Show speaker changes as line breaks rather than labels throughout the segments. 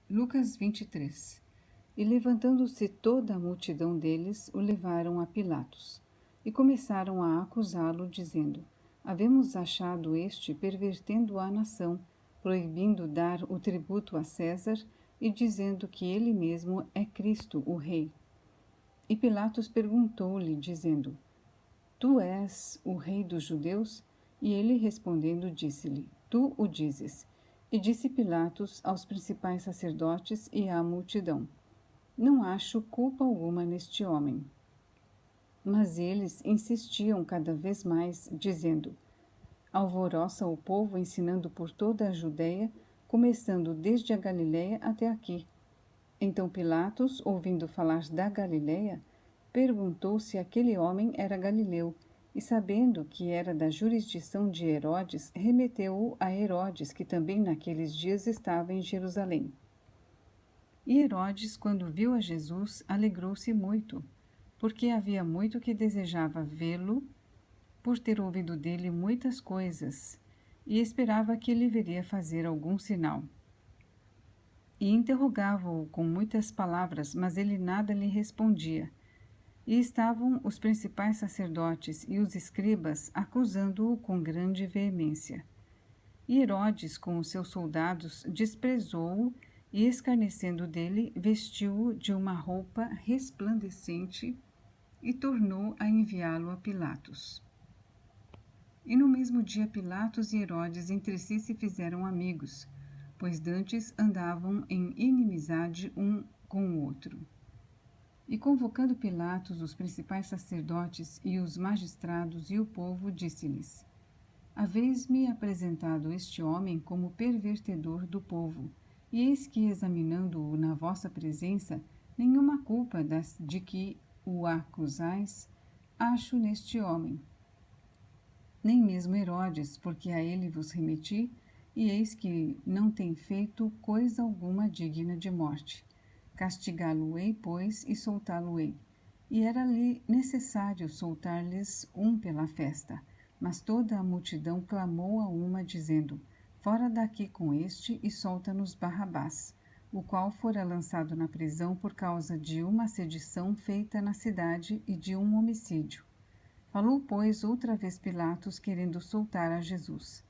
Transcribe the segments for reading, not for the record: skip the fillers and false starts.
Lucas 23. E levantando-se toda a multidão deles, o levaram a Pilatos. E começaram a acusá-lo, dizendo: Havemos achado este pervertendo a nação, proibindo dar o tributo a César e dizendo que ele mesmo é Cristo, o Rei. E Pilatos perguntou-lhe, dizendo: Tu és o Rei dos judeus? E ele respondendo disse-lhe: Tu o dizes. E disse Pilatos aos principais sacerdotes e à multidão: Não acho culpa alguma neste homem. Mas eles insistiam cada vez mais, dizendo: Alvoroça o povo ensinando por toda a Judeia, começando desde a Galileia até aqui. Então Pilatos, ouvindo falar da Galileia, perguntou se aquele homem era galileu, e sabendo que era da jurisdição de Herodes, remeteu-o a Herodes, que também naqueles dias estava em Jerusalém. E Herodes, quando viu a Jesus, alegrou-se muito, porque havia muito que desejava vê-lo, por ter ouvido dele muitas coisas, e esperava que ele viria fazer algum sinal. E interrogava-o com muitas palavras, mas ele nada lhe respondia. E estavam os principais sacerdotes e os escribas acusando-o com grande veemência. E Herodes, com os seus soldados, desprezou-o e, escarnecendo dele, vestiu-o de uma roupa resplandecente e tornou a enviá-lo a Pilatos. E no mesmo dia Pilatos e Herodes entre si se fizeram amigos, pois dantes andavam em inimizade um com o outro. E convocando Pilatos os principais sacerdotes e os magistrados e o povo, disse-lhes: Haveis-me apresentado este homem como pervertedor do povo, e eis que, examinando-o na vossa presença, nenhuma culpa de que o acusais acho neste homem. Nem mesmo Herodes, porque a ele vos remeti, e eis que não tem feito coisa alguma digna de morte. Castigá-lo-ei, pois, e soltá-lo-ei. E era-lhe necessário soltar-lhes um pela festa. Mas toda a multidão clamou a uma, dizendo: Fora daqui com este e solta-nos Barrabás, o qual fora lançado na prisão por causa de uma sedição feita na cidade e de um homicídio. Falou, pois, outra vez Pilatos, querendo soltar a Jesus.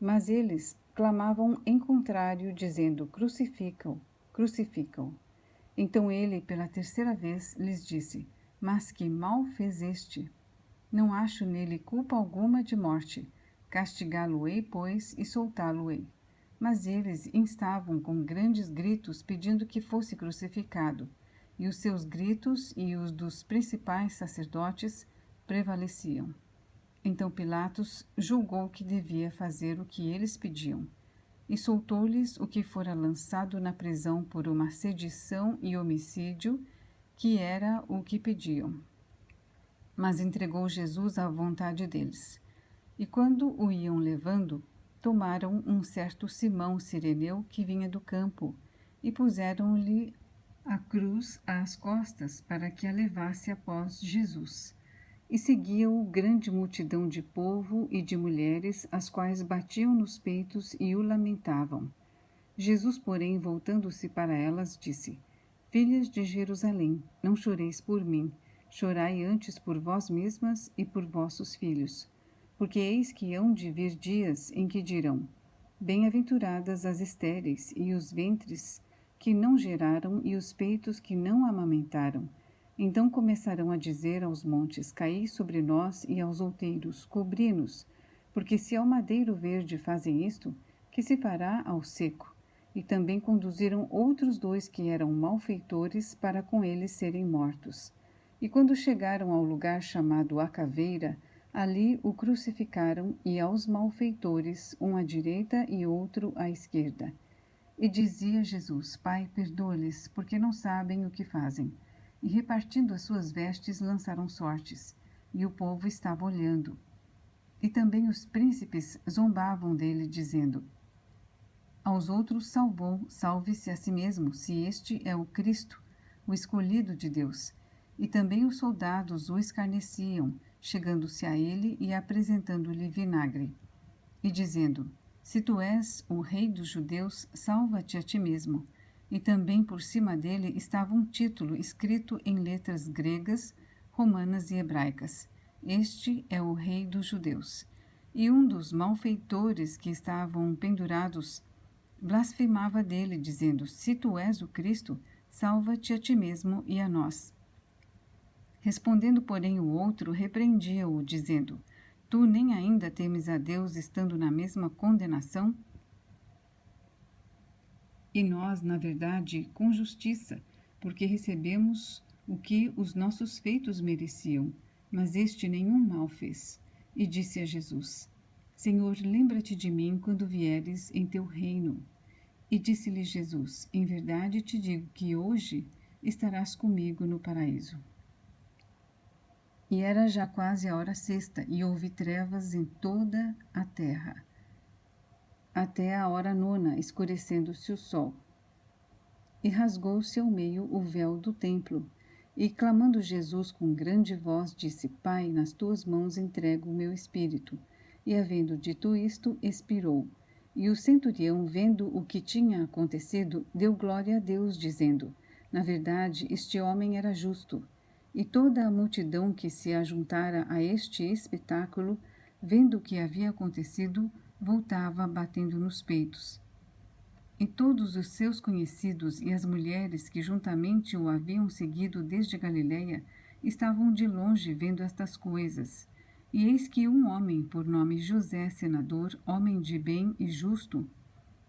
Mas eles clamavam em contrário, dizendo: Crucifica-o, crucifica-o. Então ele, pela terceira vez, lhes disse: Mas que mal fez este? Não acho nele culpa alguma de morte. Castigá-lo-ei, pois, e soltá-lo-ei. Mas eles instavam com grandes gritos, pedindo que fosse crucificado. E os seus gritos e os dos principais sacerdotes prevaleciam. Então Pilatos julgou que devia fazer o que eles pediam, e soltou-lhes o que fora lançado na prisão por uma sedição e homicídio, que era o que pediam. Mas entregou Jesus à vontade deles. E quando o iam levando, tomaram um certo Simão Cireneu que vinha do campo, e puseram-lhe a cruz às costas para que a levasse após Jesus. E seguia-o grande multidão de povo e de mulheres, as quais batiam nos peitos e o lamentavam. Jesus, porém, voltando-se para elas, disse: Filhas de Jerusalém, não choreis por mim, chorai antes por vós mesmas e por vossos filhos. Porque eis que hão de vir dias em que dirão: Bem-aventuradas as estéreis e os ventres que não geraram e os peitos que não amamentaram. Então começarão a dizer aos montes: Caí sobre nós, e aos outeiros: Cobri-nos. Porque se ao madeiro verde fazem isto, que se fará ao seco? E também conduziram outros dois que eram malfeitores para com eles serem mortos. E quando chegaram ao lugar chamado A Caveira, ali o crucificaram, e aos malfeitores, um à direita e outro à esquerda. E dizia Jesus: Pai, perdoa-lhes, porque não sabem o que fazem. E repartindo as suas vestes, lançaram sortes. E o povo estava olhando. E também os príncipes zombavam dele, dizendo: Aos outros salvou, salve-se a si mesmo, se este é o Cristo, o escolhido de Deus. E também os soldados o escarneciam, chegando-se a ele e apresentando-lhe vinagre. E dizendo: Se tu és o rei dos judeus, salva-te a ti mesmo. e também por cima dele estava um título escrito em letras gregas, romanas e hebraicas: Este é o Rei dos Judeus. E um dos malfeitores que estavam pendurados blasfemava dele, dizendo: Se tu és o Cristo, salva-te a ti mesmo e a nós. Respondendo, porém, o outro, repreendia-o, dizendo: Tu nem ainda temes a Deus, estando na mesma condenação? E nós, na verdade, com justiça, porque recebemos o que os nossos feitos mereciam, mas este nenhum mal fez. E disse a Jesus: Senhor, lembra-te de mim quando vieres em teu reino. E disse-lhe Jesus: Em verdade te digo que hoje estarás comigo no paraíso. E era já quase a hora sexta, e houve trevas em toda a terra, até a hora nona, escurecendo-se o sol. E rasgou-se ao meio o véu do templo. E clamando Jesus com grande voz, disse: Pai, nas tuas mãos entrego o meu espírito. E havendo dito isto, expirou. E o centurião, vendo o que tinha acontecido, deu glória a Deus, dizendo: Na verdade, este homem era justo. E toda a multidão que se ajuntara a este espetáculo, vendo o que havia acontecido, voltava batendo nos peitos. E todos os seus conhecidos e as mulheres que juntamente o haviam seguido desde Galiléia estavam de longe vendo estas coisas. E eis que um homem, por nome José, senador, homem de bem e justo,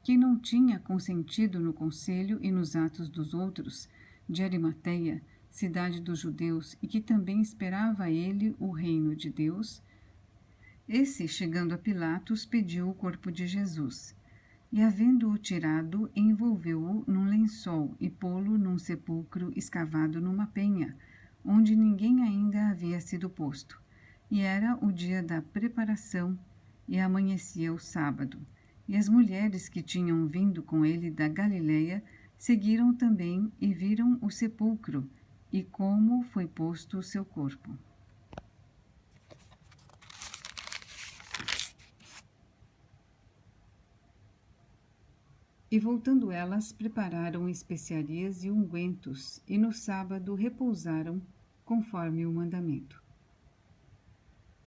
que não tinha consentido no conselho e nos atos dos outros, de Arimateia, cidade dos judeus, e que também esperava ele o reino de Deus, esse, chegando a Pilatos, pediu o corpo de Jesus. E, havendo-o tirado, envolveu-o num lençol e pô-lo num sepulcro escavado numa penha, onde ninguém ainda havia sido posto. E era o dia da preparação, e amanhecia o sábado. E as mulheres que tinham vindo com ele da Galiléia seguiram também e viram o sepulcro e como foi posto o seu corpo. E voltando elas, prepararam especiarias e ungüentos, e no sábado repousaram, conforme o mandamento.